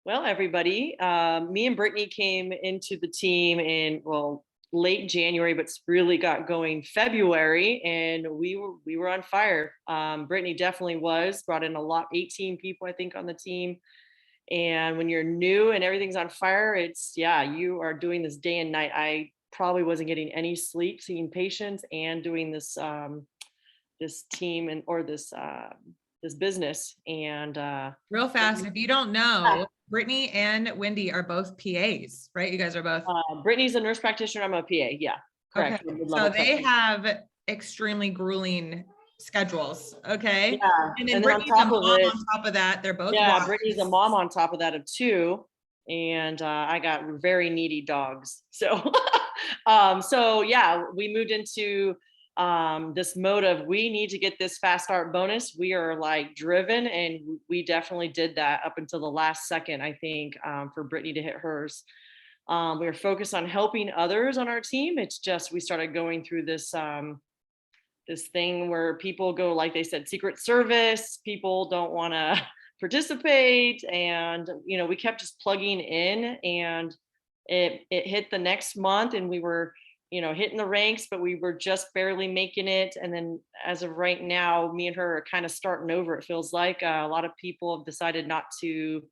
Well, everybody, me and Brittany came into the team in late January, but really got going February, and we were on fire. Brittany definitely was brought in a lot, 18 people I think on the team. And when you're new and everything's on fire, it's you are doing this day and night. I probably wasn't getting any sleep, seeing patients and doing this team and or this business and Real fast, if you don't know, Brittany and Wendy are both PAs, right? You guys are both. Brittany's a nurse practitioner. I'm a PA. Yeah, correct. Okay. So they have extremely grueling schedules. Okay. Yeah. And then And then on Brittany's a top mom of it, on top of that. They're both Brittany's a mom on top of that of two. And I got very needy dogs. So we moved into this mode of we need to get this fast start bonus. We are like driven, and we definitely did that up until the last second, I think, for Brittany to hit hers. We were focused on helping others on our team. It's just we started going through this thing where people go, like they said, secret service. People don't want to participate, and we kept just plugging in, and it hit the next month, and we were hitting the ranks, but we were just barely making it. And then as of right now, me and her are kind of starting over. It feels like a lot of people have decided not to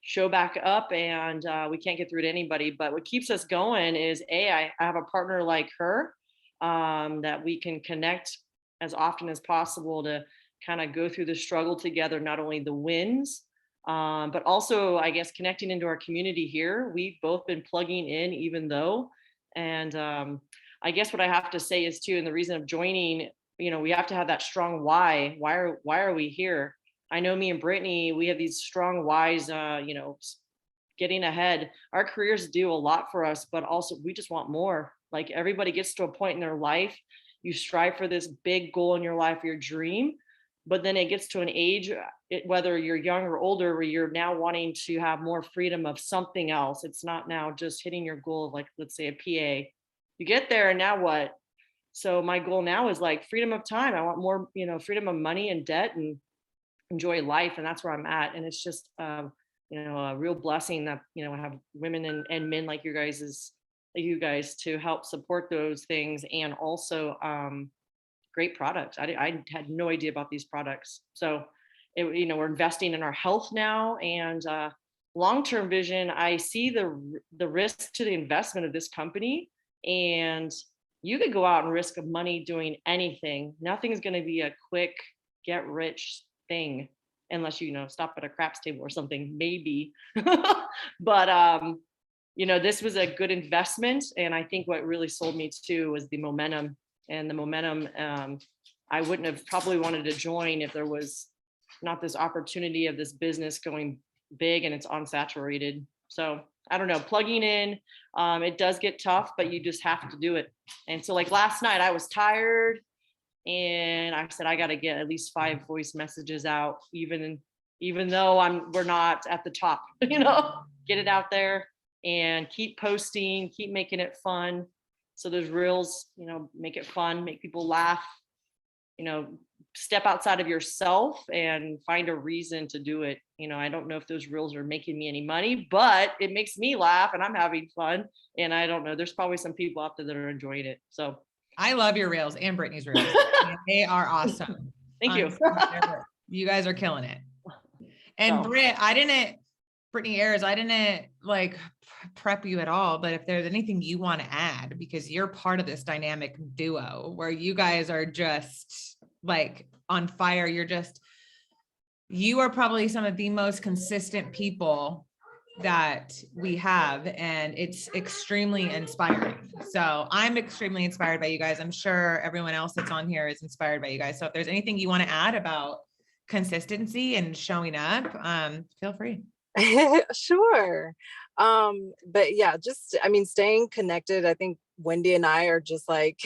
show back up, and we can't get through to anybody. But what keeps us going is I have a partner like her, that we can connect as often as possible to kind of go through the struggle together, not only the wins, but also, I guess, connecting into our community here. We've both been plugging in, even though, and I guess what I have to say is too, and the reason of joining, we have to have that strong why. Why are we here? I know me and Brittany, we have these strong whys, getting ahead. Our careers do a lot for us, but also we just want more. Like everybody gets to a point in their life, you strive for this big goal in your life, your dream, but then it gets to an age, whether you're young or older, where you're now wanting to have more freedom of something else. It's not now just hitting your goal of, like, let's say a PA. You get there and now what? So my goal now is like freedom of time. I want more, freedom of money and debt, and enjoy life. And that's where I'm at. And it's just, a real blessing that, I have women and men like you guys to help support those things. And also great products. I had no idea about these products. So, we're investing in our health now, and long-term vision. I see the risk to the investment of this company, and you could go out and risk of money doing anything. Nothing's going to be a quick get rich thing unless stop at a craps table or something, maybe. But this was a good investment, and I think what really sold me too was the momentum. And the momentum, I wouldn't have probably wanted to join if there was not this opportunity of this business going big and it's unsaturated. So I don't know, plugging in, it does get tough, but you just have to do it. And so, like, last night I was tired, and I said I got to get at least 5 voice messages out, even though we're not at the top. Get it out there and keep posting, keep making it fun. So those reels, make it fun, make people laugh, step outside of yourself and find a reason to do it. I don't know if those reels are making me any money, but it makes me laugh and I'm having fun. And I don't know, there's probably some people out there that are enjoying it. So I love your reels and Brittany's reels. They are awesome. Thank you. You guys are killing it. And Brittany Ayers, I didn't like prep you at all, but if there's anything you want to add, because you're part of this dynamic duo where you guys are just like on fire. You are probably some of the most consistent people that we have, and it's extremely inspiring. So I'm extremely inspired by you guys. I'm sure everyone else that's on here is inspired by you guys. So if there's anything you want to add about consistency and showing up, feel free. Sure. But yeah, just, staying connected. I think Wendy and I are just like,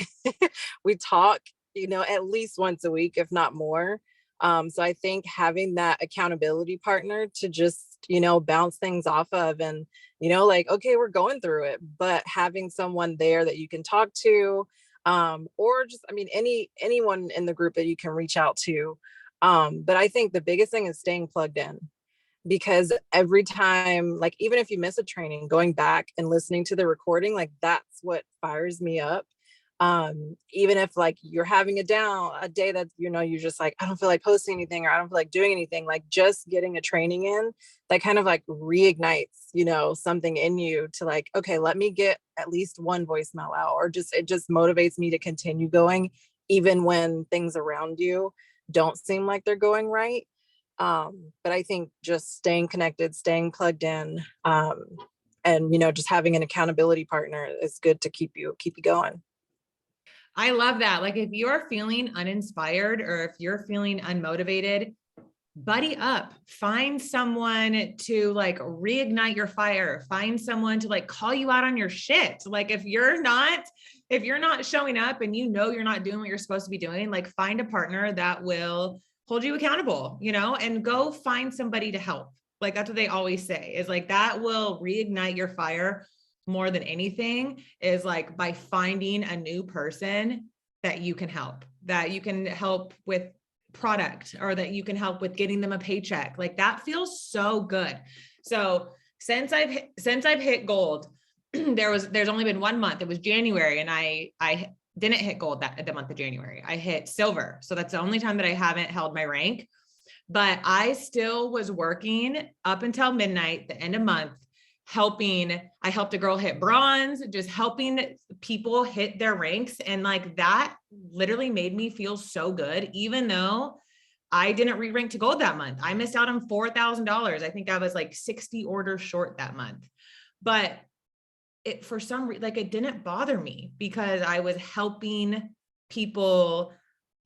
we talk, at least once a week, if not more. So I think having that accountability partner to just, bounce things off of, and, like, okay, we're going through it, but having someone there that you can talk to, or just, anyone in the group that you can reach out to. But I think the biggest thing is staying plugged in. because every time, like, even if you miss a training, going back and listening to the recording, like, that's what fires me up. Even if like you're having a day that, you know, you're just like, I don't feel like posting anything, or I don't feel like doing anything, like just getting a training in, that kind of like reignites, you know, something in you to like, okay, let me get at least one voicemail out, or just, it just motivates me to continue going, even when things around you don't seem like they're going right. But I think just staying connected, staying plugged in, and, you know, just having an accountability partner is good to keep you going. I love that. Like if you're feeling uninspired or if you're feeling unmotivated, buddy up, find someone to like reignite your fire, find someone to like call you out on your shit. Like if you're not showing up and you know you're not doing what you're supposed to be doing, like find a partner that will hold you accountable, you know, and go find somebody to help. Like that's what they always say, is like that will reignite your fire more than anything, is like by finding a new person that you can help with product, or that you can help with getting them a paycheck. Like that feels so good. So since I've hit gold, there's only been 1 month. It was January, and I didn't hit gold the month of January. I hit silver. So that's the only time that I haven't held my rank. But I still was working up until midnight, the end of month, I helped a girl hit bronze, just helping people hit their ranks. And like that literally made me feel so good, even though I didn't re-rank to gold that month. I missed out on $4,000. I think I was like 60 orders short that month. But it, for some reason, like it didn't bother me because I was helping people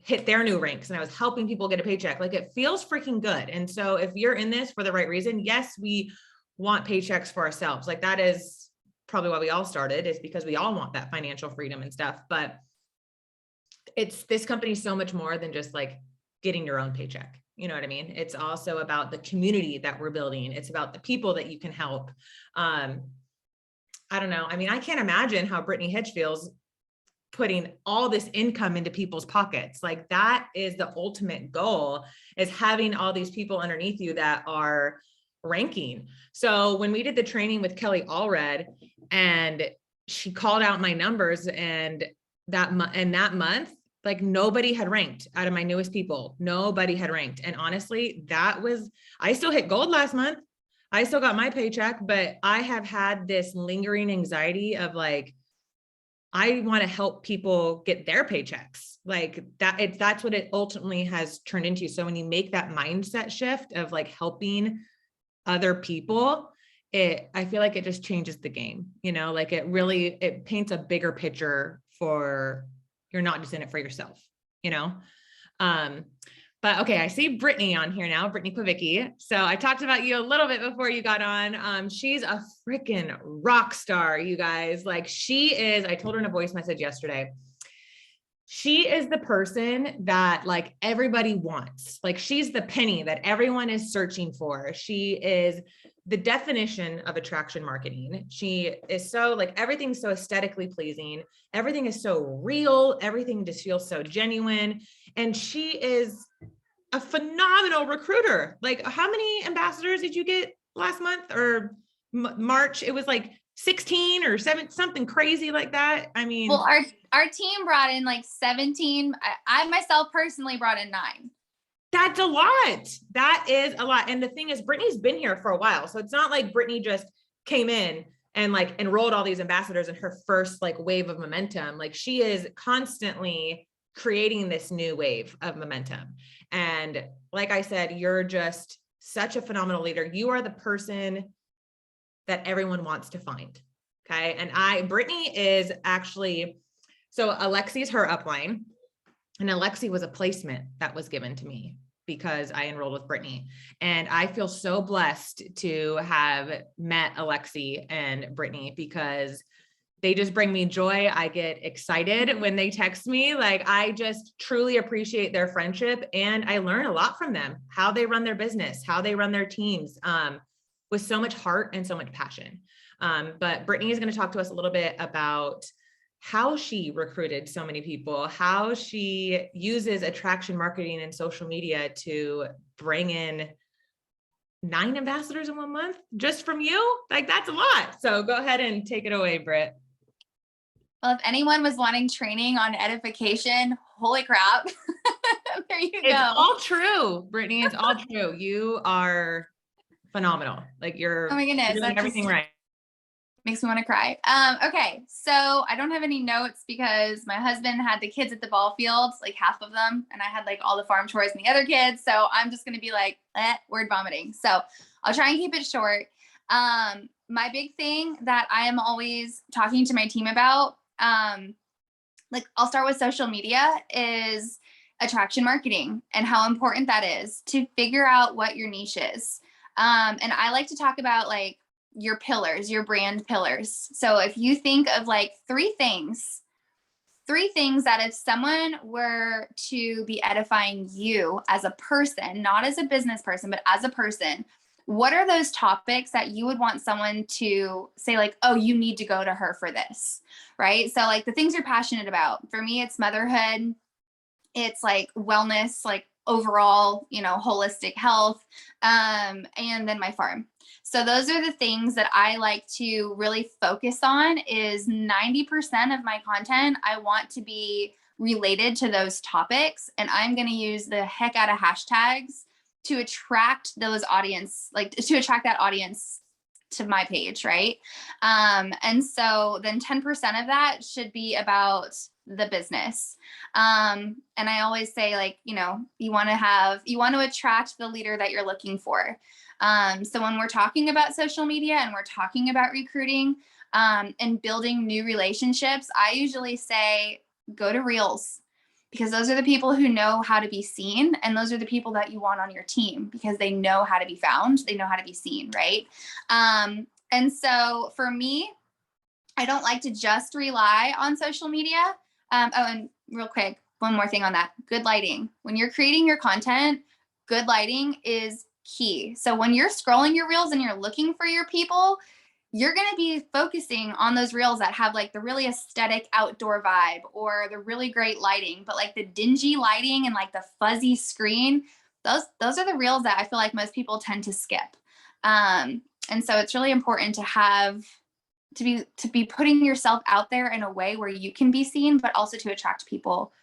hit their new ranks and I was helping people get a paycheck. Like it feels freaking good. And so if you're in this for the right reason, yes, we want paychecks for ourselves. Like that is probably why we all started, is because we all want that financial freedom and stuff. But this company is so much more than just like getting your own paycheck. You know what I mean? It's also about the community that we're building. It's about the people that you can help. I don't know. I mean, I can't imagine how Brittany Hitch feels putting all this income into people's pockets. Like that is the ultimate goal, is having all these people underneath you that are ranking. So when we did the training with Kelly Allred and she called out my numbers, and that month, like nobody had ranked out of my newest people. Nobody had ranked. And honestly, I still hit gold last month. I still got my paycheck, but I have had this lingering anxiety of like, I want to help people get their paychecks. Like that's what it ultimately has turned into. So when you make that mindset shift of like helping other people, I feel like it just changes the game, you know, like it paints a bigger picture for, you're not just in it for yourself, you know? But okay, I see Brittany on here now, Brittany Kvicki. So I talked about you a little bit before you got on. She's a freaking rock star, you guys. Like I told her in a voice message yesterday, she is the person that like everybody wants. Like she's the penny that everyone is searching for. She is the definition of attraction marketing. She is so like, everything's so aesthetically pleasing. Everything is so real. Everything just feels so genuine. And she is a phenomenal recruiter. Like how many ambassadors did you get last month or March? It was like 16 or 7, something crazy like that. I mean, well, our team brought in like 17. I myself personally brought in 9. That's a lot. That is a lot. And the thing is, Brittany's been here for a while. So it's not like Brittany just came in and like enrolled all these ambassadors in her first like wave of momentum. Like she is constantly creating this new wave of momentum. And like I said, you're just such a phenomenal leader. You are the person that everyone wants to find. Okay. And Brittany is actually, so Alexi's her upline, and Alexi was a placement that was given to me because I enrolled with Brittany. And I feel so blessed to have met Alexi and Brittany because they just bring me joy. I get excited when they text me. Like I just truly appreciate their friendship, and I learn a lot from them, how they run their business, how they run their teams, with so much heart and so much passion. But Brittany is going to talk to us a little bit about how she recruited so many people, how she uses attraction marketing and social media to bring in 9 ambassadors in 1 month just from you. Like that's a lot. So go ahead and take it away, Britt. Well, if anyone was wanting training on edification, holy crap. There you It's go. all true, Brittany. It's all true. You are phenomenal. Like Oh my goodness. you're doing everything right. Makes me want to cry. Okay. So I don't have any notes because my husband had the kids at the ball fields, like half of them. And I had like all the farm chores and the other kids. So I'm just going to be like, word vomiting. So I'll try and keep it short. My big thing that I am always talking to my team about, like I'll start with social media, is attraction marketing and how important that is to figure out what your niche is. And I like to talk about like your pillars, your brand pillars. So if you think of like three things that if someone were to be edifying you as a person, not as a business person, but as a person, what are those topics that you would want someone to say like, oh, you need to go to her for this, right? So like the things you're passionate about. For me, it's motherhood. It's like wellness, like overall, holistic health, and then my farm. So those are the things that I like to really focus on. Is 90% of my content I want to be related to those topics, and I'm going to use the heck out of hashtags to attract those audience, like to attract that audience to my page, right? And so then 10% of that should be about the business. And I always say like, you want to attract the leader that you're looking for. So when we're talking about social media and we're talking about recruiting, and building new relationships, I usually say, go to Reels, because those are the people who know how to be seen. And those are the people that you want on your team because they know how to be found. They know how to be seen. Right. And so for me, I don't like to just rely on social media. And real quick, one more thing on that. Good lighting. When you're creating your content, good lighting is key. So when you're scrolling your reels and you're looking for your people, you're going to be focusing on those reels that have like the really aesthetic outdoor vibe or the really great lighting, but like the dingy lighting and like the fuzzy screen, those are the reels that I feel like most people tend to skip. And so it's really important to be putting yourself out there in a way where you can be seen, but also to attract people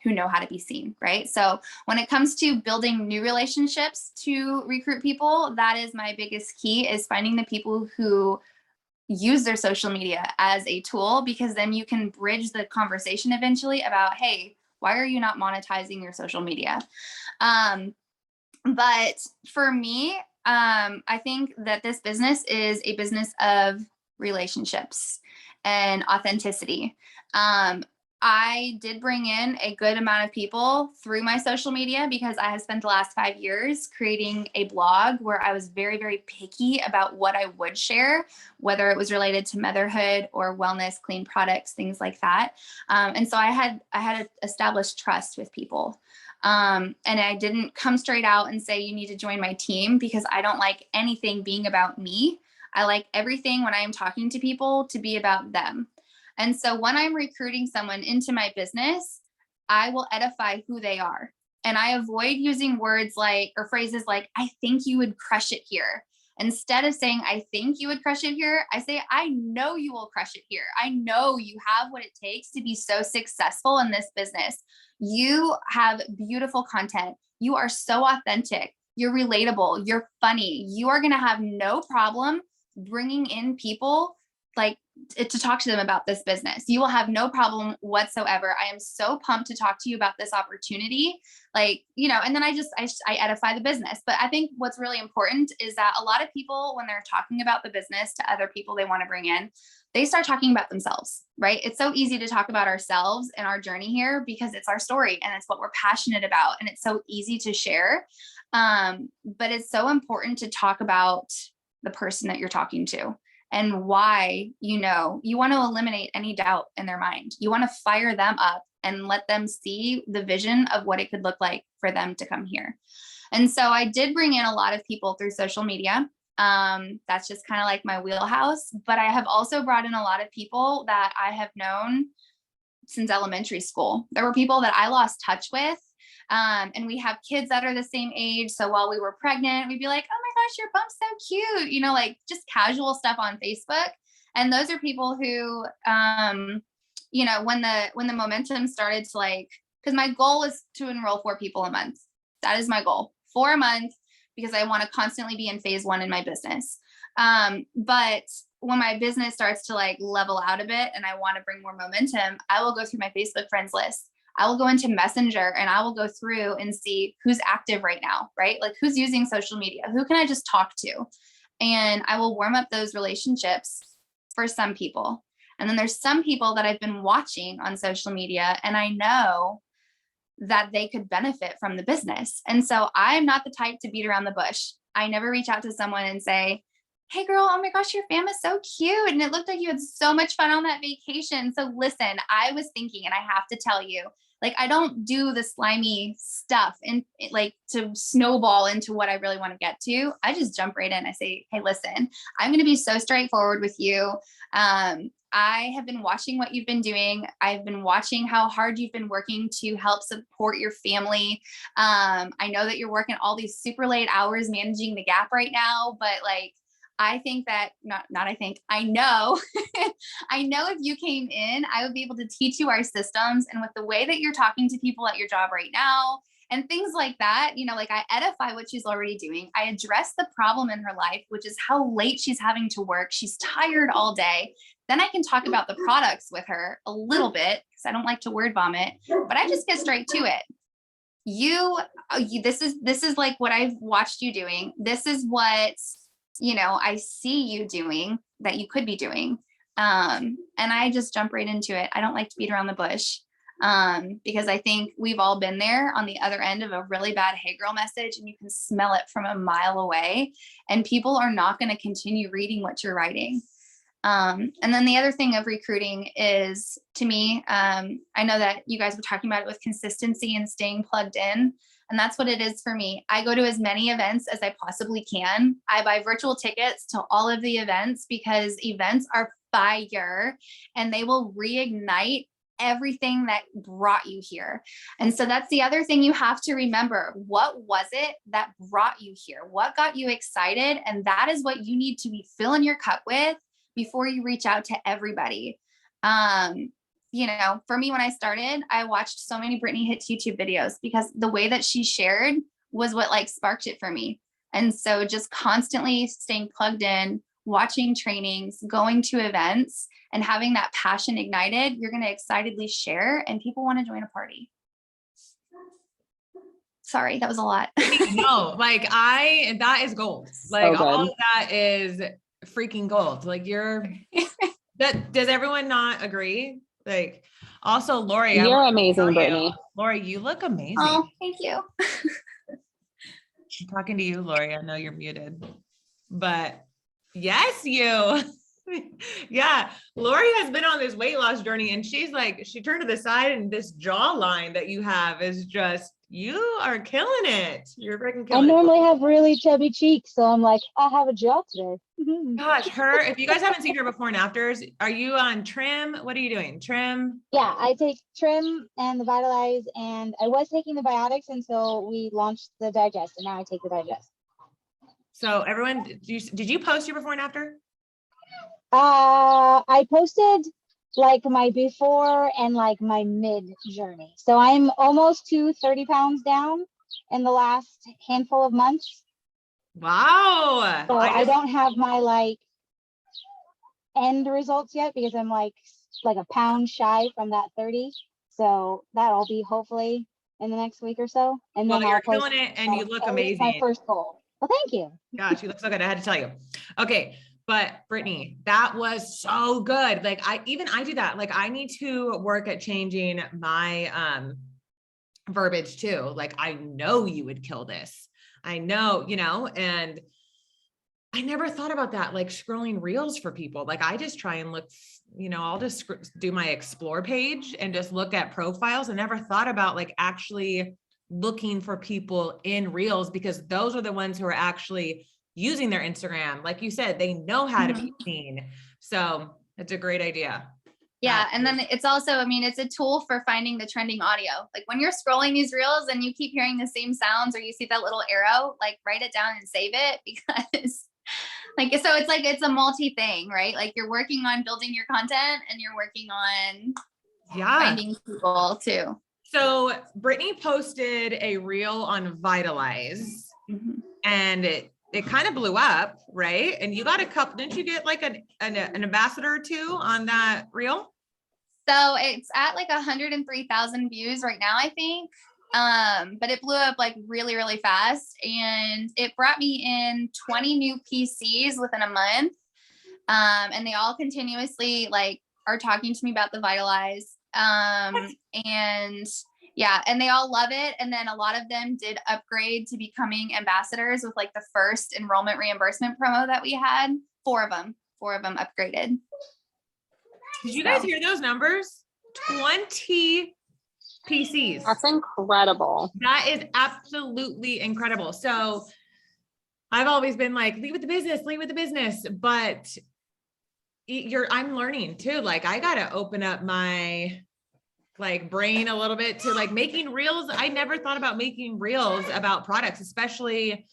who know how to be seen, right? So when it comes to building new relationships to recruit people, that is my biggest key, is finding the people who use their social media as a tool, because then you can bridge the conversation eventually about, hey, why are you not monetizing your social media? But for me, I think that this business is a business of relationships and authenticity. I did bring in a good amount of people through my social media because I have spent the last 5 years creating a blog where I was very, very picky about what I would share, whether it was related to motherhood or wellness, clean products, things like that. And so I had established trust with people. And I didn't come straight out and say, you need to join my team, because I don't like anything being about me. I like everything when I am talking to people to be about them. And so when I'm recruiting someone into my business, I will edify who they are. And I avoid using words like, or phrases like, I think you would crush it here. Instead of saying, I think you would crush it here, I say, I know you will crush it here. I know you have what it takes to be so successful in this business. You have beautiful content. You are so authentic. You're relatable. You're funny. You are going to have no problem bringing in people like to talk to them about this business. You will have no problem whatsoever. I am so pumped to talk to you about this opportunity. Like, and then I edify the business. But I think what's really important is that a lot of people, when they're talking about the business to other people they want to bring in, they start talking about themselves, right? It's so easy to talk about ourselves and our journey here because it's our story and it's what we're passionate about. And it's so easy to share. But it's so important to talk about the person that you're talking to. And why, you want to eliminate any doubt in their mind. You want to fire them up and let them see the vision of what it could look like for them to come here. And so I did bring in a lot of people through social media. That's just kind of like my wheelhouse. But I have also brought in a lot of people that I have known since elementary school. There were people that I lost touch with. And we have kids that are the same age. So while we were pregnant, we'd be like, oh my gosh, your bump's so cute, you know, like just casual stuff on Facebook. And those are people who, you know, when the momentum started to like, because my goal is to enroll 4 people a month. That is my goal, 4 a month, because I want to constantly be in phase 1 in my business. But when my business starts to like level out a bit and I want to bring more momentum, I will go through my Facebook friends list. I will go into Messenger and I will go through and see who's active right now, right? Like who's using social media, who can I just talk to? And I will warm up those relationships for some people. And then there's some people that I've been watching on social media and I know that they could benefit from the business. And so I'm not the type to beat around the bush. I never reach out to someone and say, hey girl, oh my gosh, your fam is so cute. And it looked like you had so much fun on that vacation. So listen, I was thinking, and I have to tell you, like, I don't do the slimy stuff and like to snowball into what I really want to get to. I just jump right in. I say, hey, listen, I'm going to be so straightforward with you. I have been watching what you've been doing. I've been watching how hard you've been working to help support your family. I know that you're working all these super late hours managing the Gap right now, but like, I think that I know, I know if you came in, I would be able to teach you our systems, and with the way that you're talking to people at your job right now and things like that, you know, like I edify what she's already doing. I address the problem in her life, which is how late she's having to work. She's tired all day. Then I can talk about the products with her a little bit because I don't like to word vomit, but I just get straight to it. This is like what I've watched you doing. This is what, you know, I see you doing that you could be doing. And I just jump right into it. I don't like to beat around the bush because I think we've all been there on the other end of a really bad hey girl message, and you can smell it from a mile away, and people are not going to continue reading what you're writing. And then the other thing of recruiting is, to me, I know that you guys were talking about it with consistency and staying plugged in. And that's what it is for me. I go to as many events as I possibly can. I buy virtual tickets to all of the events because events are fire and they will reignite everything that brought you here. And so that's the other thing you have to remember. What was it that brought you here? What got you excited? And that is what you need to be filling your cup with before you reach out to everybody. You know, for me, when I started, I watched so many Brittany Hits YouTube videos because the way that she shared was what like sparked it for me. And so just constantly staying plugged in, watching trainings, going to events, and having that passion ignited, you're going to excitedly share and people want to join a party. Sorry, that was a lot. No, like that is gold. Like all of that is freaking gold. Like does everyone not agree? Like also Lori, you're amazing, Brittany. Lori, you look amazing. Oh, thank you. I'm talking to you, Lori. I know you're muted, but yes, you. Yeah, Lori has been on this weight loss journey, and she's like, she turned to the side, and this jawline that you have is just, you are killing it. You're freaking killing it. I normally have really chubby cheeks, so I'm like, I have a jaw today. Gosh, if you guys haven't seen her before and afters, are you on Trim? What are you doing? Trim? Yeah, I take Trim and the Vitalize, and I was taking the Biotics until we launched the Digest, and now I take the Digest. So everyone, did you post your before and after? I posted like my before and like my mid journey. So I'm almost to 30 pounds down in the last handful of months. Wow. So I don't have my like end results yet because I'm like a pound shy from that 30. So that'll be hopefully in the next week or so. And well, then you're killing it and you look amazing. My first goal. Well, thank you. Gosh, you look so good. I had to tell you. Okay. But Brittany, that was so good. Like I do that. Like I need to work at changing my verbiage too. Like I know you would kill this. I know, you know, and I never thought about that. Like scrolling reels for people. Like I just try and look, you know, I'll just do my explore page and just look at profiles. I never thought about like actually looking for people in reels because those are the ones who are actually using their Instagram. Like you said, they know how to be seen. So it's a great idea. Yeah. That And then it's also, I mean, it's a tool for finding the trending audio. Like when you're scrolling these reels and you keep hearing the same sounds or you see that little arrow, like write it down and save it because like, so it's like, it's a multi thing, right? Like you're working on building your content and you're working on finding people too. So Brittany posted a reel on Vitalize and it kind of blew up, right? And you got a couple, didn't you get like an ambassador or two on that reel? So it's at like 103,000 views right now, I think. But it blew up like really, really fast. And it brought me in 20 new PCs within a month. And they all continuously like are talking to me about the Vitalize. And yeah, and they all love it. And then a lot of them did upgrade to becoming ambassadors with like the first enrollment reimbursement promo that we had. Four of them upgraded. Did you guys hear those numbers? 20 PCs. That's incredible. That is absolutely incredible. So I've always been like, lead with the business, but I'm learning too. Like I got to open up my like brain a little bit to like making reels. I never thought about making reels about products, especially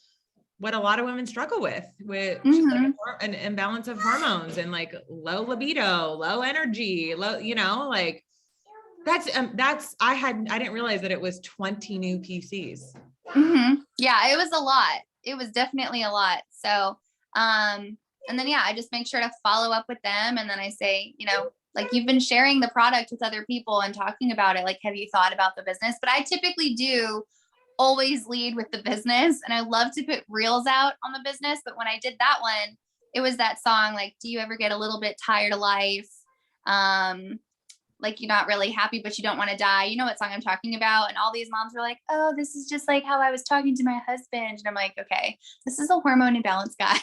what a lot of women struggle with like an imbalance of hormones and like low libido, low energy, low, like I didn't realize that it was 20 new PCs. Yeah, it was a lot. It was definitely a lot. So, and then, yeah, I just make sure to follow up with them. And then I say, like you've been sharing the product with other people and talking about it. Like, have you thought about the business? But I typically do always lead with the business. And I love to put reels out on the business. But when I did that one, it was that song, like, do you ever get a little bit tired of life? Like you're not really happy, but you don't want to die. You know what song I'm talking about? And all these moms were like, oh, this is just like how I was talking to my husband. And I'm like, okay, this is a hormone imbalance, guys.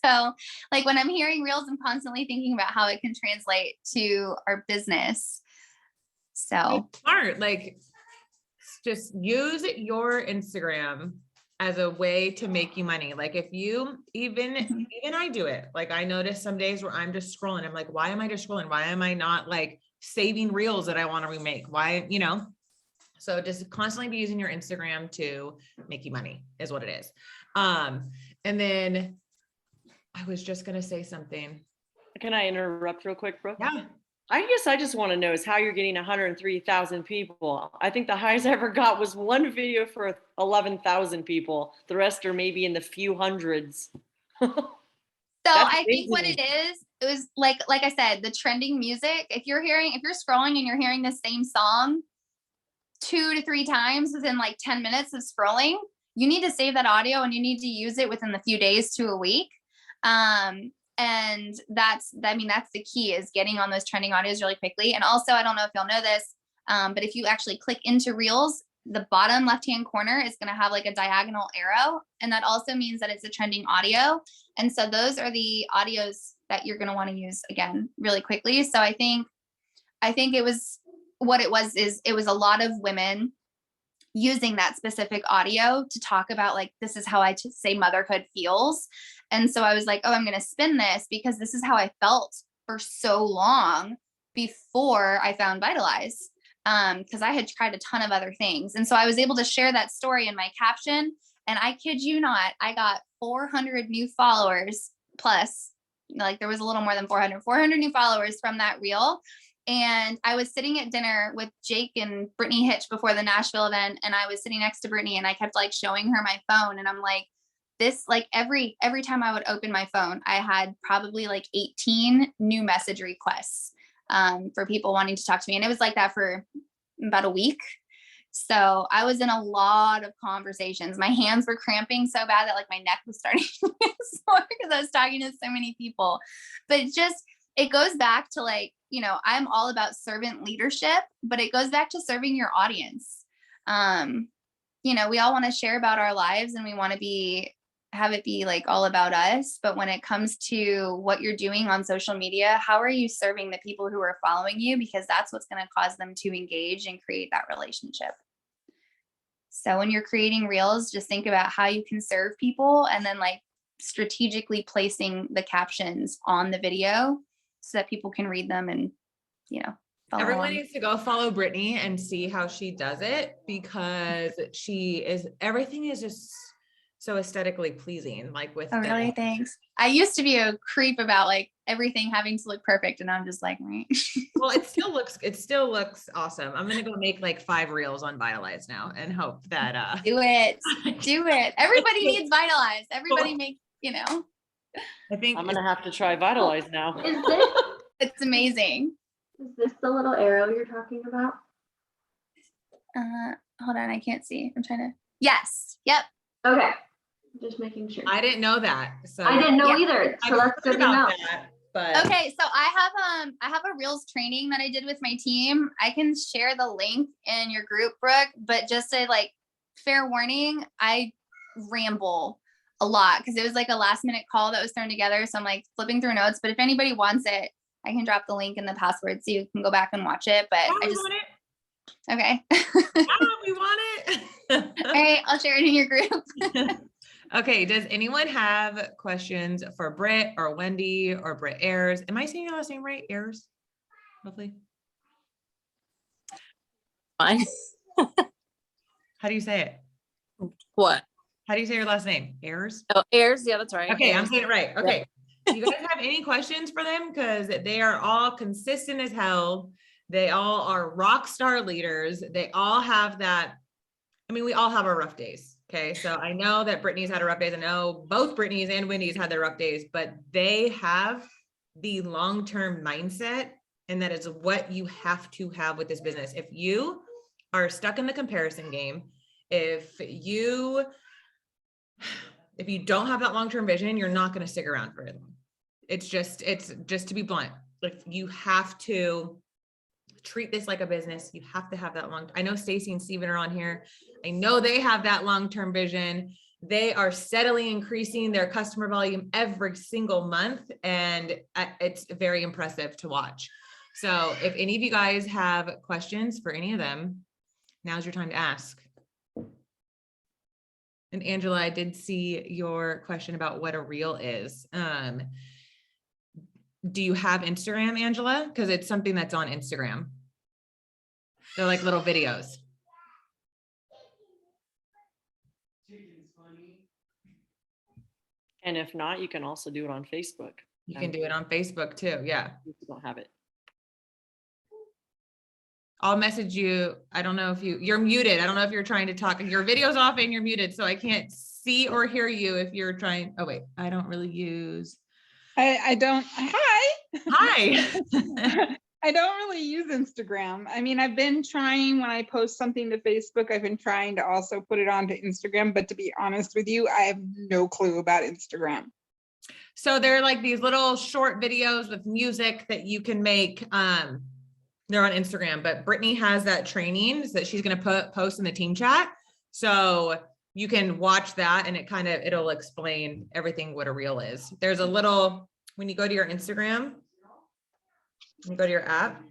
So like when I'm hearing reels, I'm constantly thinking about how it can translate to our business. So smart, like just use your Instagram as a way to make you money. Like if you even I do it, like I notice some days where I'm just scrolling. I'm like, why am I just scrolling? Why am I not like saving reels that I want to remake? Why, so just constantly be using your Instagram to make you money is what it is. And then I was just going to say something. Can I interrupt real quick, Brooke? Yeah. I guess I just want to know is how you're getting 103,000 people. I think the highest I ever got was one video for 11,000 people. The rest are maybe in the few hundreds. So I think what it was like I said, the trending music, if you're scrolling and you're hearing the same song 2 to 3 times within like 10 minutes of scrolling, you need to save that audio and you need to use it within the few days to a week. And that's the key is getting on those trending audios really quickly. And also, I don't know if y'all know this, but if you actually click into reels, the bottom left-hand corner is going to have like a diagonal arrow. And that also means that it's a trending audio. And so those are the audios that you're going to want to use again, really quickly. So I think it was a lot of women using that specific audio to talk about like, this is how I say motherhood feels. And so I was like, oh, I'm going to spin this because this is how I felt for so long before I found Vitalize. Because I had tried a ton of other things. And so I was able to share that story in my caption. And I kid you not, I got 400 new followers plus, like there was a little more than 400 new followers from that reel. And I was sitting at dinner with Jake and Brittany Hitch before the Nashville event. And I was sitting next to Brittany and I kept like showing her my phone. And I'm like, this, like every time I would open my phone, I had probably like 18 new message requests for people wanting to talk to me. And it was like that for about a week. So I was in a lot of conversations. My hands were cramping so bad that like my neck was starting to get sore because I was talking to so many people. But it goes back to like, I'm all about servant leadership, but it goes back to serving your audience. We all want to share about our lives and we want to have it be like all about us. But when it comes to what you're doing on social media, how are you serving the people who are following you? Because that's what's going to cause them to engage and create that relationship. So when you're creating reels, just think about how you can serve people and then like strategically placing the captions on the video so that people can read them and you know, follow Everyone along. needs to go follow Brittany and see how she does it, because everything is just so aesthetically pleasing. Like with Oh, really? Thanks. I used to be a creep about like everything having to look perfect, and I'm just like, well, it still looks awesome. I'm gonna go make like 5 reels on Vitalize now and hope that do it. Everybody needs Vitalize. Everybody makes, you know. I think I'm gonna have to try Vitalize now. Is this It's amazing. is this the little arrow you're talking about? Hold on, I can't see. I'm trying to. Yes. Yep. Okay, just making sure. I didn't know that. So I didn't know Yeah. either. So I've that's heard good to know. about that, but Okay, so I have a Reels training that I did with my team. I can share the link in your group, Brooke, but just to like fair warning, I ramble a lot because it was like a last minute call that was thrown together. So I'm like flipping through notes, but if anybody wants it, I can drop the link and the password so you can go back and watch it. But we want it. okay. We want it. All right, I'll share it in your group. Okay, does anyone have questions for Britt or Wendy or Britt Ayers? Am I saying your last name right? Ayers? Hopefully. Fine. How do you say it? What? How do you say your last name? Ayers? Oh, Ayers. Yeah, that's right. Okay, I'm Ayers. saying it right. Okay. Do you guys have any questions for them? Because they are all consistent as hell. They all are rock star leaders. They all have that. I mean, we all have our rough days. Okay. So I know that Brittany's had a rough days. I know both Brittany's and Wendy's had their rough days, but they have the long-term mindset. And that is what you have to have with this business. If you are stuck in the comparison game, if you don't have that long-term vision, you're not going to stick around for it long. It's just to be blunt. Like you have to treat this like a business. You have to have that I know Stacy and Steven are on here. I know they have that long-term vision. They are steadily increasing their customer volume every single month. And it's very impressive to watch. So if any of you guys have questions for any of them, now's your time to ask. And Angela, I did see your question about what a reel is. Do you have Instagram, Angela? Because it's something that's on Instagram. They're like little videos. And if not, you can also do it on Facebook. You can do it on Facebook too. Yeah. If you don't have it. I'll message you. I don't know if you're muted. I don't know if you're trying to talk. Your video's off and you're muted, so I can't see or hear you if you're trying. Oh wait, I don't really use. I don't. Hi. Hi. I don't really use Instagram. I mean, I've been trying when I post something to Facebook, I've been trying to also put it onto Instagram. But to be honest with you, I have no clue about Instagram. So they're like these little short videos with music that you can make. They're on Instagram, but Brittany has that training that she's going to post in the team chat. So you can watch that and it'll explain everything what a reel is. There's a little, when you go to your Instagram, you go to your app,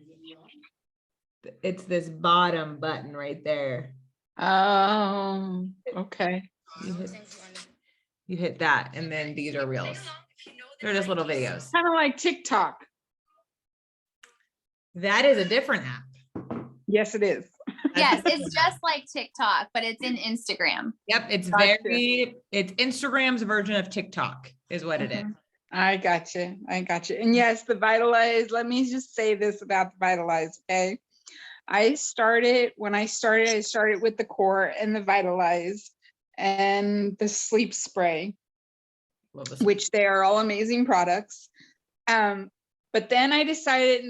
it's this bottom button right there. Oh, okay. You hit that, and then these are reels. They're just little videos. Kind of like TikTok. That is a different app. Yes, it is. Yes, it's just like TikTok, but it's in Instagram. Yep, it's Instagram's version of TikTok is what it is. I got you. And yes, the Vitalize, let me just say this about the Vitalize, okay? I started with the Core and the Vitalize and the sleep spray, which they are all amazing products. But then I decided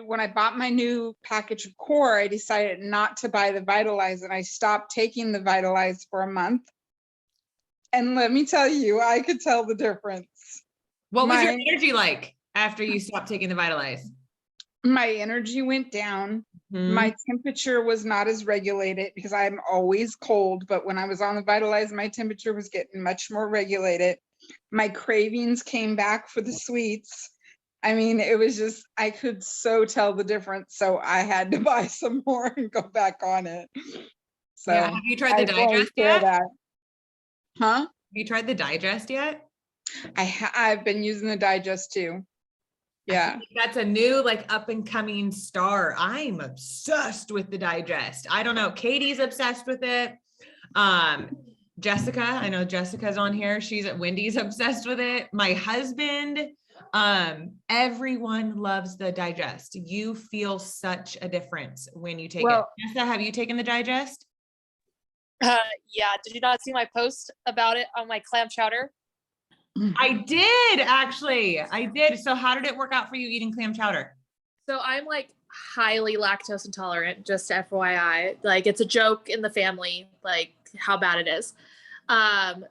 when I bought my new package of Core, I decided not to buy the Vitalize, and I stopped taking the Vitalize for a month. And let me tell you, I could tell the difference. What was your energy like after you stopped taking the Vitalize? My energy went down. My temperature was not as regulated because I'm always cold. But when I was on the Vitalize, my temperature was getting much more regulated. My cravings came back for the sweets. I mean, it was just, I could so tell the difference. So I had to buy some more and go back on it. So yeah. Have you tried the digest yet? Have Huh? you tried the digest yet? I've been using the digest too. Yeah. That's a new like up and coming star. I'm obsessed with the digest. I don't know. Katie's obsessed with it. Jessica, I know Jessica's on here. She's at Wendy's obsessed with it. My husband, everyone loves the digest. You feel such a difference when you take it. Jessica, have you taken the digest? Yeah. Did you not see my post about it on my clam chowder? I did actually. I did. So how did it work out for you eating clam chowder? So I'm like highly lactose intolerant, just FYI. Like it's a joke in the family, like how bad it is.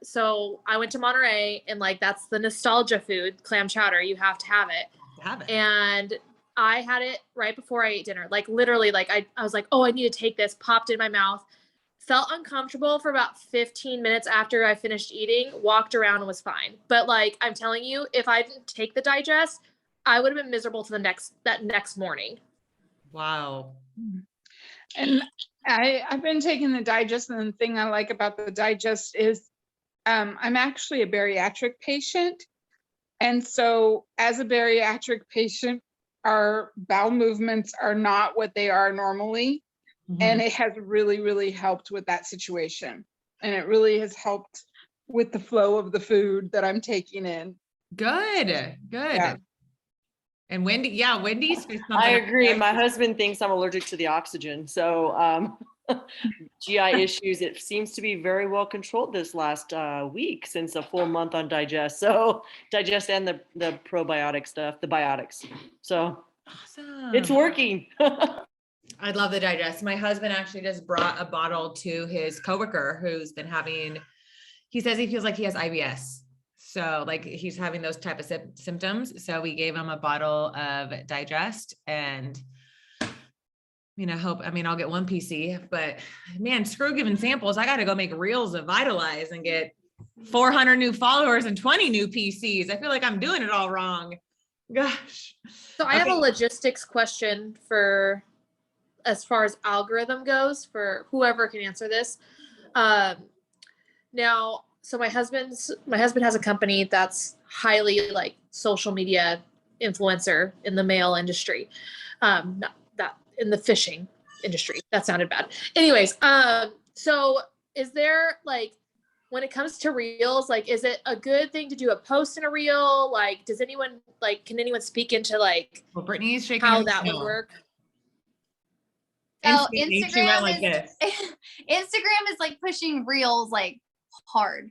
So I went to Monterey and like that's the nostalgia food, clam chowder. You have to have it. And I had it right before I ate dinner. Like literally, like I was like, oh, I need to take this, popped in my mouth. Felt uncomfortable for about 15 minutes after I finished eating, walked around and was fine. But like, I'm telling you, if I didn't take the digest, I would have been miserable to that next morning. Wow. And I've been taking the digest, and the thing I like about the digest is I'm actually a bariatric patient. And so as a bariatric patient, our bowel movements are not what they are normally. And it has really, really helped with that situation. And it really has helped with the flow of the food that I'm taking in. Good. Yeah. And Wendy's. I agree. My husband thinks I'm allergic to the oxygen. So GI issues, it seems to be very well controlled this last week since a full month on digest. So digest and the probiotic stuff, the biotics. So awesome. It's working. I love the digest. My husband actually just brought a bottle to his coworker who's been he says he feels like he has IBS. So like he's having those type of symptoms. So we gave him a bottle of digest and, I'll get one PC, but man, screw giving samples. I got to go make reels of Vitalize and get 400 new followers and 20 new PCs. I feel like I'm doing it all wrong. Gosh. So I have a logistics question for as far as algorithm goes for whoever can answer this. Now, so my husband has a company that's highly like social media influencer in the mail industry. Not that in the fishing industry. That sounded bad. Anyways, so is there like, when it comes to reels, like, is it a good thing to do a post in a reel? Like, can anyone speak into like Brittany's shaking how that would work? So Instagram Instagram is like pushing reels like hard,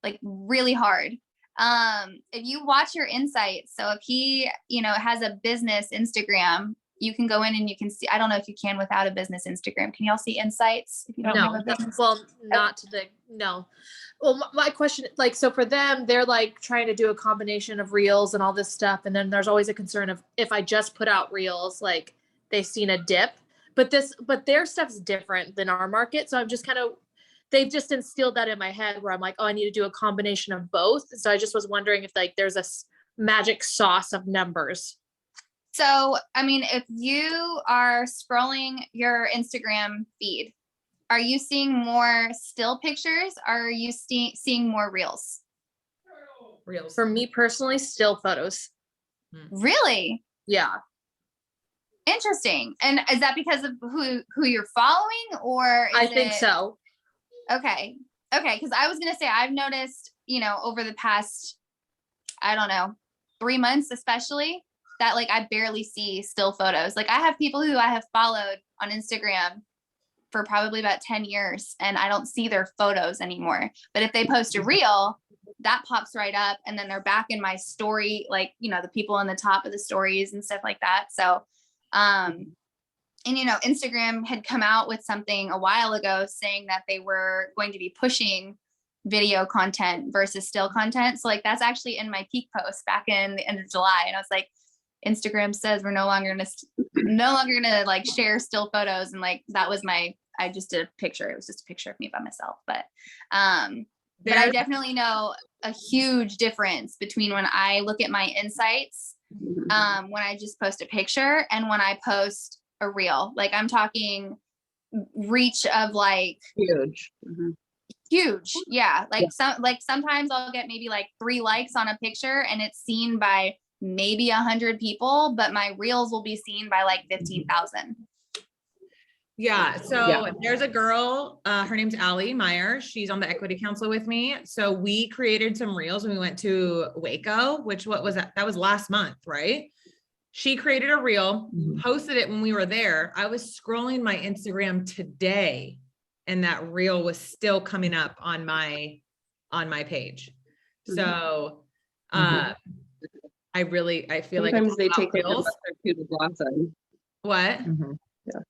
like really hard. If you watch your insights, so if he, has a business Instagram, you can go in and you can see, I don't know if you can without a business Instagram. Can y'all see insights if you don't have a business? Well, no. Well, my question, like, so for them, they're like trying to do a combination of reels and all this stuff. And then there's always a concern of if I just put out reels, like they've seen a dip, but their stuff's different than our market. So I'm just they've just instilled that in my head where I'm like, oh, I need to do a combination of both. So I just was wondering if like there's a magic sauce of numbers. So, if you are scrolling your Instagram feed, are you seeing more still pictures? Or are you seeing more reels? Reels. For me personally, still photos. Really? Yeah. Interesting. And is that because of who you're following, or I think so. Okay. Because I was going to say, I've noticed, over the past, I don't know, 3 months, especially, that like I barely see still photos. Like I have people who I have followed on Instagram for probably about 10 years and I don't see their photos anymore. But if they post a reel, that pops right up and then they're back in my story, like, the people on the top of the stories and stuff like that. So, Instagram had come out with something a while ago saying that they were going to be pushing video content versus still content. So like, that's actually in my peak post back in the end of July. And I was like, Instagram says we're no longer gonna like share still photos. And like, that was I just did a picture. It was just a picture of me by myself. But I definitely know a huge difference between when I look at my insights, when I just post a picture and when I post a reel. Like I'm talking reach of like Huge. huge. Yeah. Sometimes I'll get maybe like 3 likes on a picture and it's seen by maybe 100 people, but my reels will be seen by like 15,000. Yeah. So Yeah. there's a girl, her name's Allie Meyer. She's on the equity council with me. So we created some reels when we went to Waco, which what was that? That was last month, right? She created a reel, posted it when we were there. I was scrolling my Instagram today and that reel was still coming up on my page. So I feel like Sometimes it's they all take about like a month reels. or two to blossom. What? Yeah.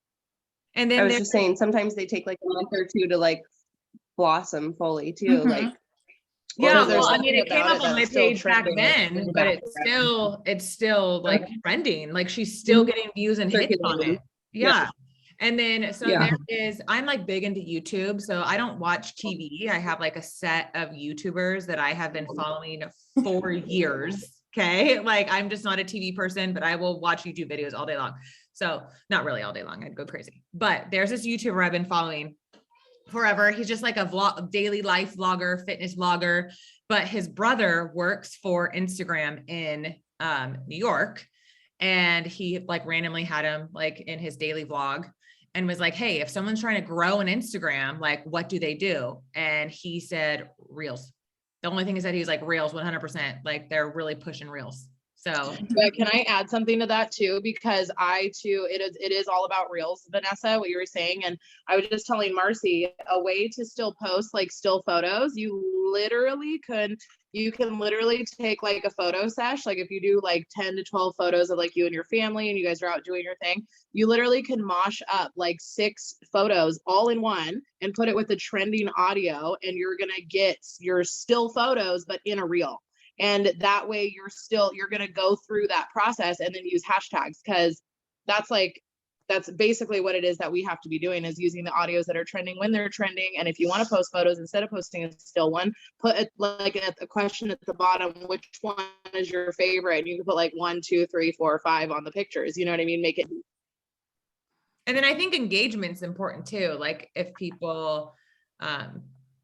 And I then was there's just saying, sometimes they take like a month or two to like blossom fully too. Like, yeah, or there's well, I mean, something it came about up it on my that's still page back trending then, in the but background. it's still like trending. Like she's still getting views and hits on circulating. it. Yeah. And then, so Yeah. there is, I'm like big into YouTube. So I don't watch TV. I have like a set of YouTubers that I have been following for years. Okay. Like I'm just not a TV person, but I will watch YouTube videos all day long. So not really all day long. I'd go crazy, but there's this YouTuber I've been following forever. He's just like a vlog, daily life vlogger, fitness vlogger, but his brother works for Instagram in New York. And he like randomly had him like in his daily vlog and was like, hey, if someone's trying to grow an Instagram, like what do they do? And he said reels. The only thing is that he was like reels 100%, like they're really pushing reels. So But can I add something to that too? Because I too, it is all about reels, Vanessa, what you were saying. And I was just telling Marcy, a way to still post like still photos, you can literally take like a photo sesh. Like if you do like 10 to 12 photos of like you and your family and you guys are out doing your thing, you literally can mosh up like 6 photos all in one and put it with the trending audio, and you're going to get your still photos, but in a reel. And that way you're going to go through that process and then use hashtags, because that's basically what it is that we have to be doing, is using the audios that are trending when they're trending. And if you want to post photos, instead of posting a still one, put it like a question at the bottom, which one is your favorite? And you can put like 1, 2, 3, 4, 5 on the pictures. You know what I mean? Make it. and then I think engagement's important too. Like if people,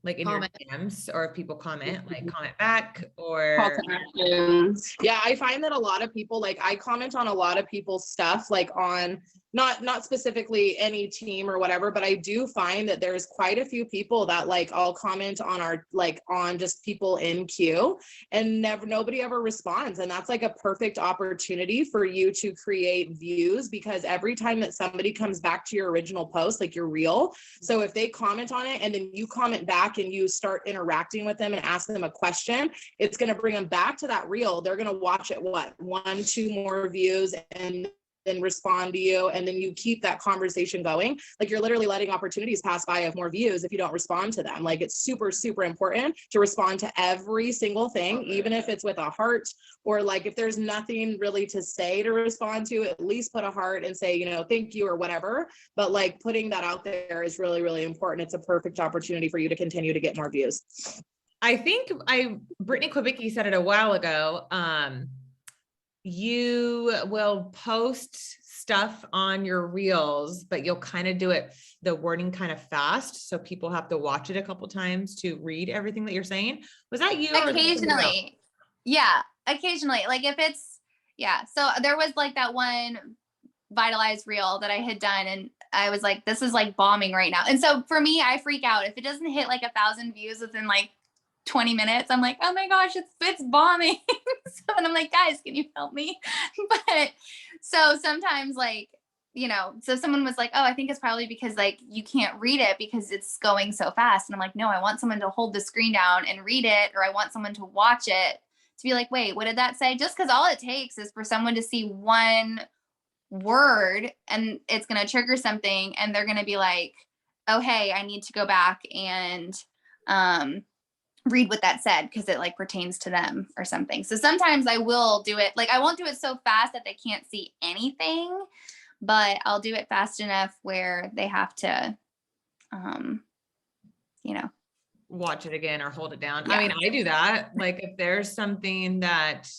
like in Comment. your DMs, or if people comment, like comment back Call or to actions. Yeah, I find that a lot of people, like I comment on a lot of people's stuff, like on not specifically any team or whatever, but I do find that there's quite a few people that like I'll comment on our like on just people in queue, and nobody ever responds. And that's like a perfect opportunity for you to create views, because every time that somebody comes back to your original post, like your reel, so if they comment on it and then you comment back and you start interacting with them and ask them a question, it's going to bring them back to that reel. They're going to watch it, 1, 2 more views, and then respond to you. And then you keep that conversation going. Like you're literally letting opportunities pass by of more views if you don't respond to them. Like it's super, super important to respond to every single thing, even if it's with a heart, or like if there's nothing really to say to respond to, at least put a heart and say, thank you or whatever. But like putting that out there is really, really important. It's a perfect opportunity for you to continue to get more views. I think Brittany Kwibicki said it a while ago. You will post stuff on your reels, but you'll kind of do it, the wording kind of fast. So people have to watch it a couple times to read everything that you're saying. Was that you? Occasionally. Yeah. Occasionally. Like if it's, yeah. So there was like that one Vitalize reel that I had done, and I was like, this is like bombing right now. And so for me, I freak out if it doesn't hit like 1,000 views within like 20 minutes. I'm like, oh my gosh, it's bombing. So and I'm like, guys, can you help me? But so sometimes like, so someone was like, oh, I think it's probably because like you can't read it because it's going so fast. And I'm like, no, I want someone to hold the screen down and read it, or I want someone to watch it to be like, wait, what did that say? Just because all it takes is for someone to see one word and it's going to trigger something, and they're going to be like, oh, hey, I need to go back and read what that said because it like pertains to them or something. So sometimes I will do it, like I won't do it so fast that they can't see anything, but I'll do it fast enough where they have to watch it again or hold it down. Yeah. I mean, I do that. Like if there's something that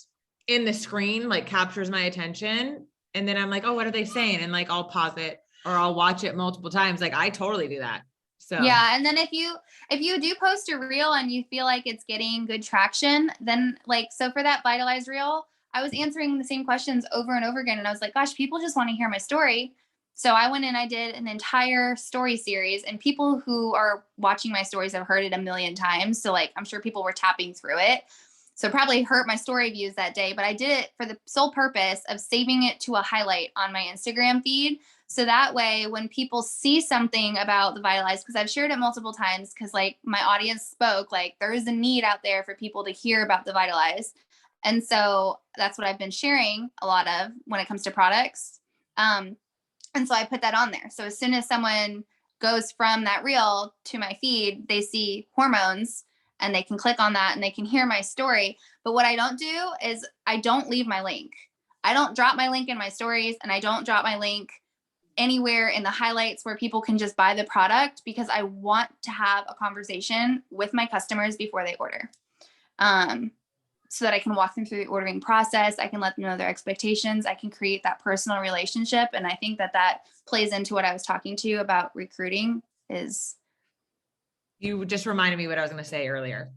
in the screen like captures my attention, and then I'm like, oh, what are they saying? And like I'll pause it or I'll watch it multiple times. Like I totally do that. So yeah. And then if you do post a reel and you feel like it's getting good traction, then like, so for that Vitalize reel, I was answering the same questions over and over again. And I was like, gosh, people just want to hear my story. So I went and I did an entire story series, and people who are watching my stories have heard it a million times. So like, I'm sure people were tapping through it. So probably hurt my story views that day, but I did it for the sole purpose of saving it to a highlight on my Instagram feed. So that way, when people see something about the Vitalize, because I've shared it multiple times, because like my audience spoke, like there is a need out there for people to hear about the Vitalize. And so that's what I've been sharing a lot of when it comes to products. And so I put that on there. So as soon as someone goes from that reel to my feed, they see hormones and they can click on that and they can hear my story. But what I don't do is I don't leave my link. I don't drop my link in my stories, and I don't drop my link anywhere in the highlights where people can just buy the product, because I want to have a conversation with my customers before they order. So that I can walk them through the ordering process. I can let them know their expectations. I can create that personal relationship. And I think that that plays into what I was talking to you about recruiting is. You just reminded me what I was going to say earlier.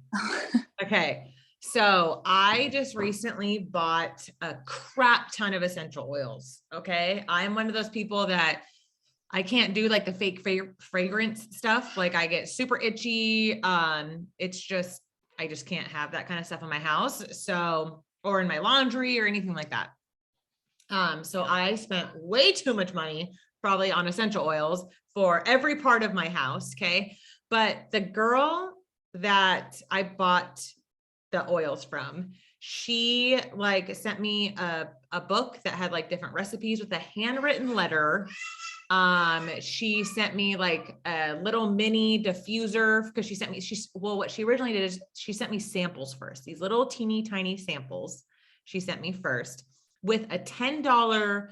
Okay. So I just recently bought a crap ton of essential oils. Okay. I'm one of those people that I can't do like the fake fragrance stuff. Like I get super itchy. I just can't have that kind of stuff in my house. So, or in my laundry or anything like that. So I spent way too much money probably on essential oils for every part of my house. Okay. But the girl that I bought the oils from, she like sent me a book that had like different recipes with a handwritten letter. She sent me like a little mini diffuser, because what she originally did is she sent me samples first, these little teeny tiny samples. She sent me first with a $10,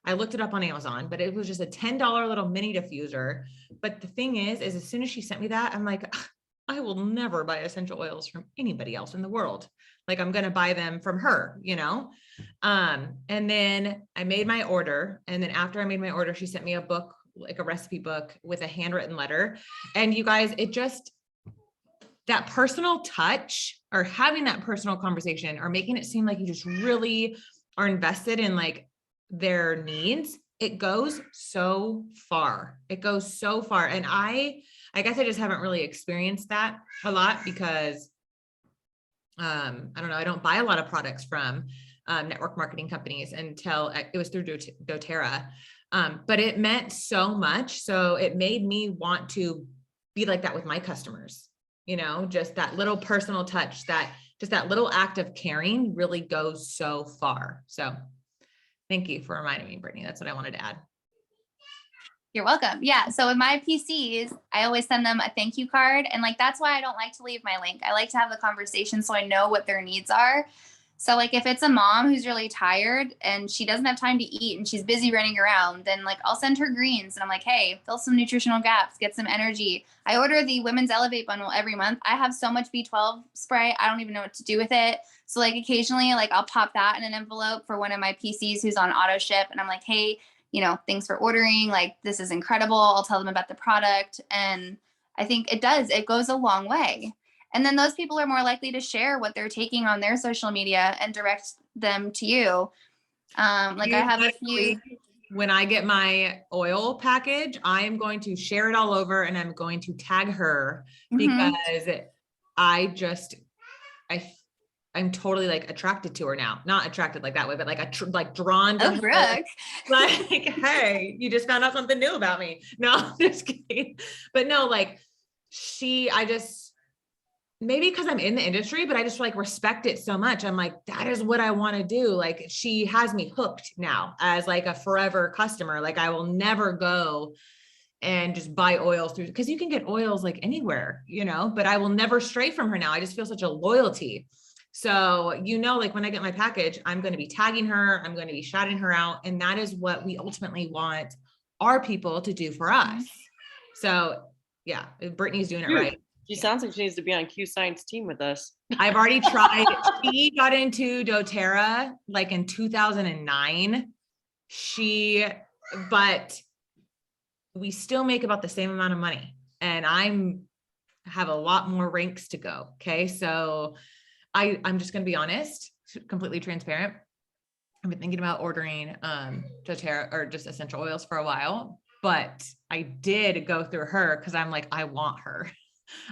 I looked it up on Amazon, but it was just a $10 little mini diffuser. But the thing is as soon as she sent me that, I'm like, I will never buy essential oils from anybody else in the world. Like I'm going to buy them from her, you know? And then I made my order. And then after I made my order, she sent me a book, like a recipe book with a handwritten letter. And you guys, that personal touch, or having that personal conversation, or making it seem like you just really are invested in like their needs, it goes so far. It goes so far. And I guess I just haven't really experienced that a lot because I don't know, I don't buy a lot of products from network marketing companies until it was through doTERRA. But it meant so much. So it made me want to be like that with my customers, you know, just that little personal touch, just that little act of caring really goes so far. So thank you for reminding me, Brittany. That's what I wanted to add. You're welcome. Yeah. So with my PCs, I always send them a thank you card. And like, that's why I don't like to leave my link. I like to have the conversation so I know what their needs are. So like if it's a mom who's really tired and she doesn't have time to eat and she's busy running around, then like I'll send her greens and I'm like, hey, fill some nutritional gaps, get some energy. I order the Women's Elevate bundle every month. I have so much B12 spray. I don't even know what to do with it. So like occasionally like I'll pop that in an envelope for one of my PCs who's on auto ship. And I'm like, hey, you know, thanks for ordering. Like, this is incredible. I'll tell them about the product. And I think it goes a long way. And then those people are more likely to share what they're taking on their social media and direct them to you. Like I have a few. When I get my oil package, I am going to share it all over and I'm going to tag her because I'm totally like attracted to her now. Not attracted like that way, but like drawn to her. Brooke. Like, hey, you just found out something new about me. No, I'm just kidding. But no, like maybe because I'm in the industry, but I just like respect it so much. I'm like, that is what I want to do. Like she has me hooked now as like a forever customer. Like I will never go and just buy oils through, because you can get oils like anywhere, you know, but I will never stray from her now. I just feel such a loyalty. So, you know, like when I get my package, I'm going to be tagging her, I'm going to be shouting her out. And that is what we ultimately want our people to do for us. So yeah, Brittany's doing it right. She sounds like she needs to be on Q Science team with us. I've already tried. She got into doTERRA like in 2009. But we still make about the same amount of money, and have a lot more ranks to go. Okay. So I'm just going to be honest, completely transparent. I've been thinking about ordering doTERRA or just essential oils for a while, but I did go through her because I'm like, I want her.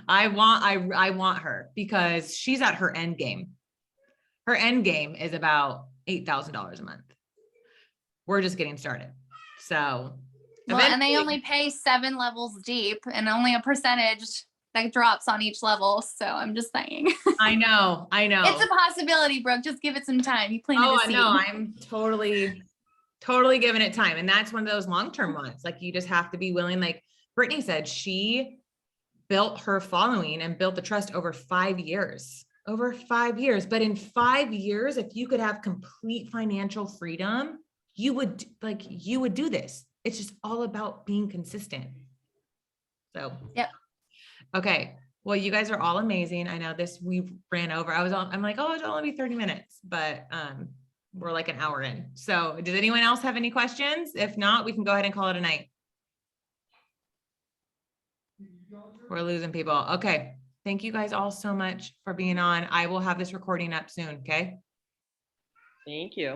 I want her because she's at her end game. Her end game is about $8,000 a month. We're just getting started. So Well, and they eventually- only pay 7 levels deep and only a percentage that drops on each level. So I'm just saying. I know. It's a possibility, Brooke. Just give it some time. You planted Oh, a seed. no, I'm totally giving it time. And that's one of those long-term ones. Like you just have to be willing. Like Brittany said, she built her following and built the trust over 5 years. But in 5 years, if you could have complete financial freedom, you would do this. It's just all about being consistent. So, yep. Okay. Well, you guys are all amazing. I know we ran over. I'm like, oh, it'll only be 30 minutes, but we're like an hour in. So does anyone else have any questions? If not, we can go ahead and call it a night. We're losing people. Okay. Thank you guys all so much for being on. I will have this recording up soon. Okay. Thank you.